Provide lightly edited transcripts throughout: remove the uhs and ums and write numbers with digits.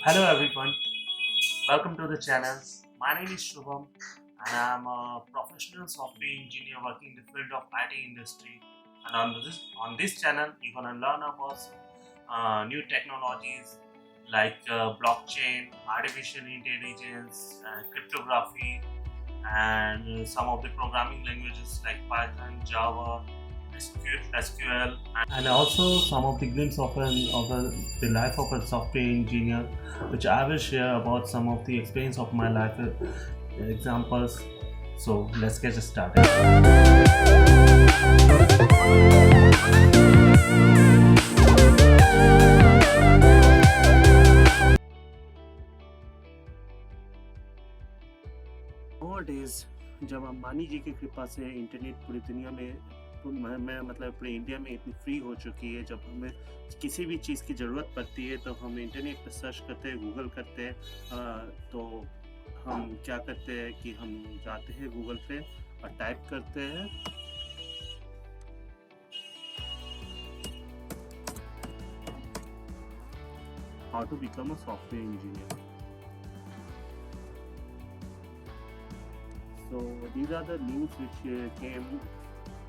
Hello everyone, welcome to the channel. My name is Shubham and I am a professional software engineer working in the field of IT industry. And on this channel, you're gonna learn about new technologies like blockchain, artificial intelligence, cryptography, and some of the programming languages like Python, Java, SQL, and also some of the glimpse the life of a software engineer, which I will share about some of the experience of my life examples. So let's get started. Nowadays, जब अंबानी जी की कृपा से internet पूरी दुनिया में मैं मतलब पूरे इंडिया में इतनी फ्री हो चुकी है, जब हमें किसी भी चीज़ की ज़रूरत पड़ती है तो हम इंटरनेट पर सर्च करते हैं, गूगल करते हैं। तो हम क्या करते हैं कि हम जाते हैं गूगल पे और टाइप करते हैं how to become a software engineer. So these are the links which came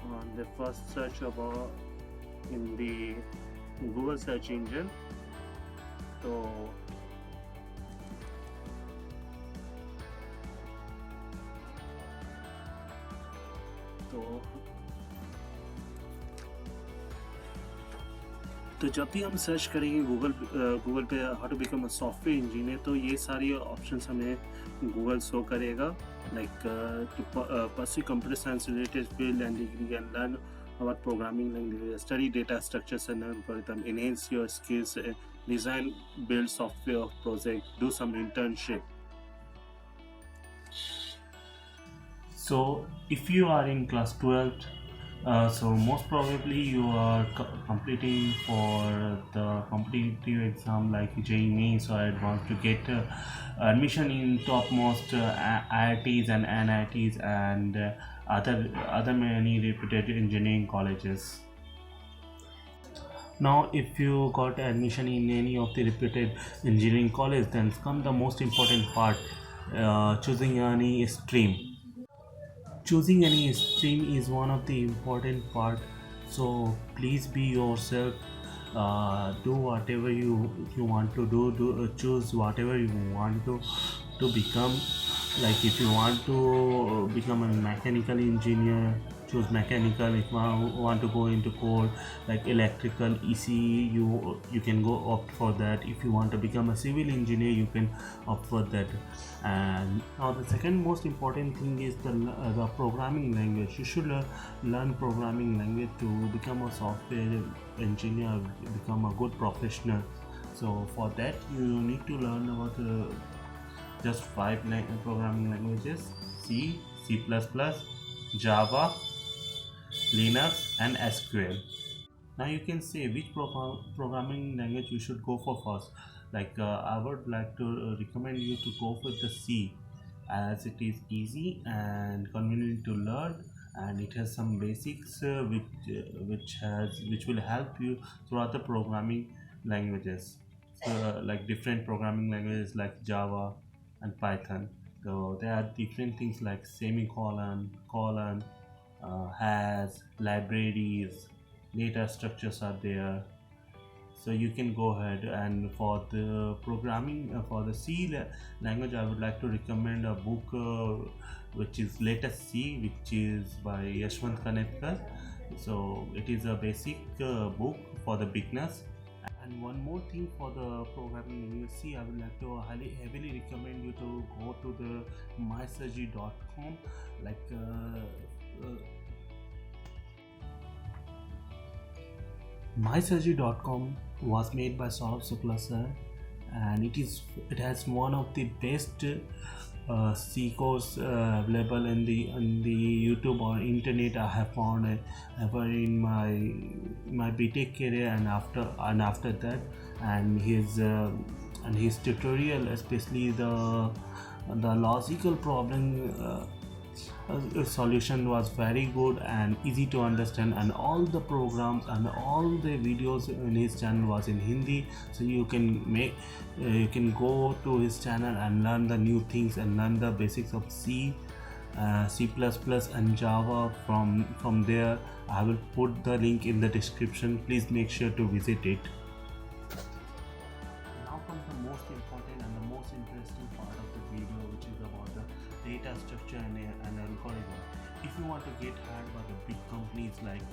on the first search about in the Google search engine. So तो जब भी हम सर्च करेंगे गूगल पे how to become a software engineer, तो ये सारी options हमें गूगल शो करेगा, like to pursue computer science related field and degree and learn about programming language, study data structures and algorithm, enhance your skills, design, build software project, do some internship. So if you are in class 12th, so most probably you are completing for the competitive exam like JEE Mains or advanced to get admission in topmost IITs and NITs and other many reputed engineering colleges. Now if you got admission in any of the reputed engineering college, then come the most important part, choosing any stream. Choosing any stream is one of the important part, so please be yourself. Do whatever you want to choose whatever you want to become. Like if you want to become a mechanical engineer, choose mechanical. If you want to go into code like electrical, ECE, you can go opt for that. If you want to become a civil engineer, you can opt for that. And now the second most important thing is the programming language. You should learn programming language to become a software engineer, become a good professional. So for that you need to learn about just five programming languages: C, C++, Java, Linux, and SQL. Now you can say which programming language you should go for first. Like I would like to recommend you to go with the C, as it is easy and convenient to learn, and it has some basics which will help you throughout the programming languages. So, like different programming languages like Java and Python. So there are different things like semicolon, colon, has libraries, data structures are there. So you can go ahead, and for the programming for the language, I would like to recommend a book which is Latest C, which is by Yashwant Kanetkar. So it is a basic book for the beginners. And one more thing for the programming language C, I would like to heavily recommend you to go to the mysurgery.com. Like mysurgery.com was made by Saurabh Sukla sir, and it has one of the best C course available in the YouTube or internet I have found ever in my BTech career, and after that, and his tutorial, especially the logical problem solution was very good and easy to understand, and all the programs and all the videos in his channel was in Hindi, so you can go to his channel and learn the new things and learn the basics of C++ and Java from there. I will put the link in the description. Please make sure to visit it. Now comes the most important and the most interesting part of the video, which is about the data structure and algorithm. If you want to get hired by the big companies like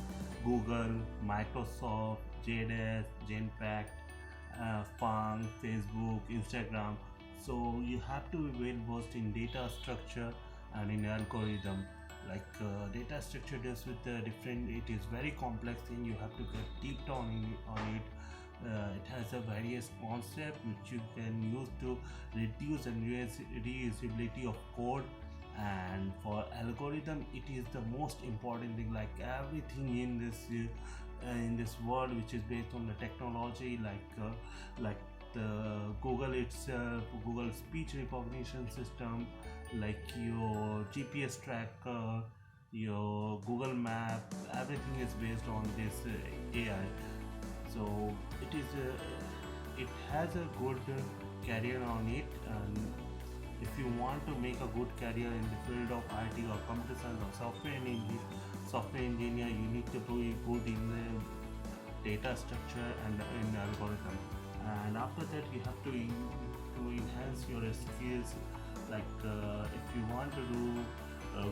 Google, Microsoft, JDS, Genpact, Fang, Facebook, Instagram, so you have to be well versed in data structure and in algorithm. Like data structure deals with the different, it is very complex thing. You have to get deep down on it. It has a various concept which you can use to reduce and reusability of code. And for algorithm, it is the most important thing. Like everything in this world which is based on the technology, like the Google itself, Google speech recognition system, like your GPS tracker, your Google map, everything is based on this AI. So it has a good career on it. And if you want to make a good career in the field of IT or computer science or software engineer, you need to be good in the data structure and in algorithm. And after that, you have to enhance your skills. Like if you want to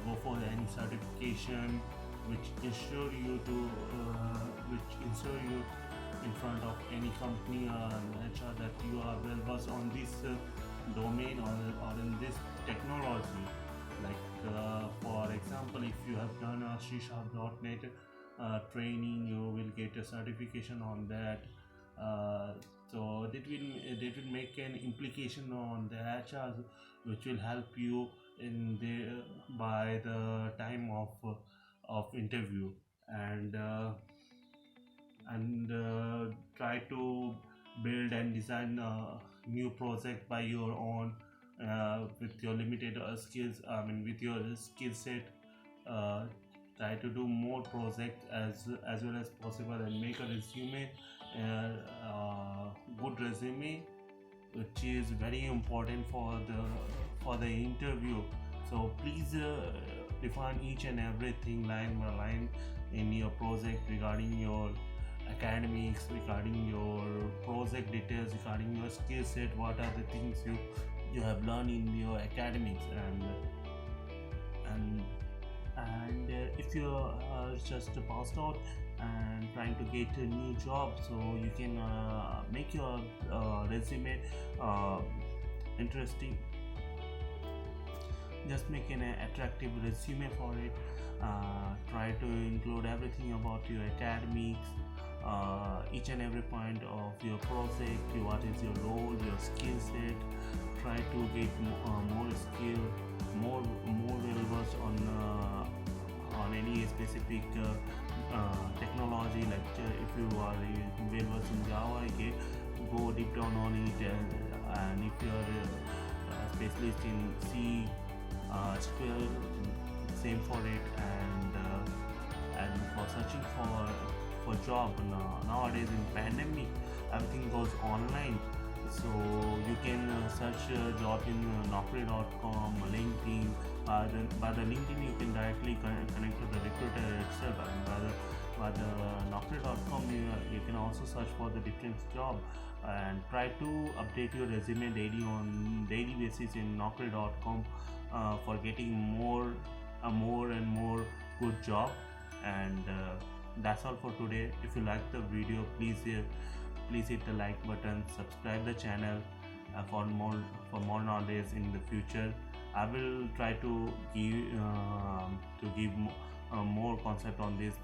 go for any certification which ensure you in front of any company or HR that you are well versed on this domain or in this technology. Like for example, if you have done a C#.NET training, you will get a certification on that. So that will make an implication on the HR, which will help you in the by the time of interview. And try to build and design a new project by your own, with your limited skills, I mean with your skill set. uh, Try to do more projects as well as possible and make a resume, good resume, which is very important for the interview. So please define each and everything line by line in your project, regarding your academics, regarding your project details, regarding your skill set, what are the things you have learned in your academics. And if you are just passed out and trying to get a new job, so you can make your resume uh, interesting. Just make an attractive resume for it. Try to include everything about your academics, each and every point of your project, what is your role, your skill set. Try to get more skill, more well versed on any specific technology. Like if you are well versed in Java, okay, go deep down on it. And if you are a specialist in C, SQL, same for it. And for searching for job, nowadays in pandemic, everything goes online. So you can search a job in Naukri.com, LinkedIn. By the LinkedIn, you can directly connect to the recruiter itself, and by the Naukri.com, you can also search for the different job. And try to update your resume daily basis in Naukri.com for getting more and more good job. And that's all for today. If you like the video, please hit the like button, subscribe the channel for more knowledge in the future. I will try to give more concept on this.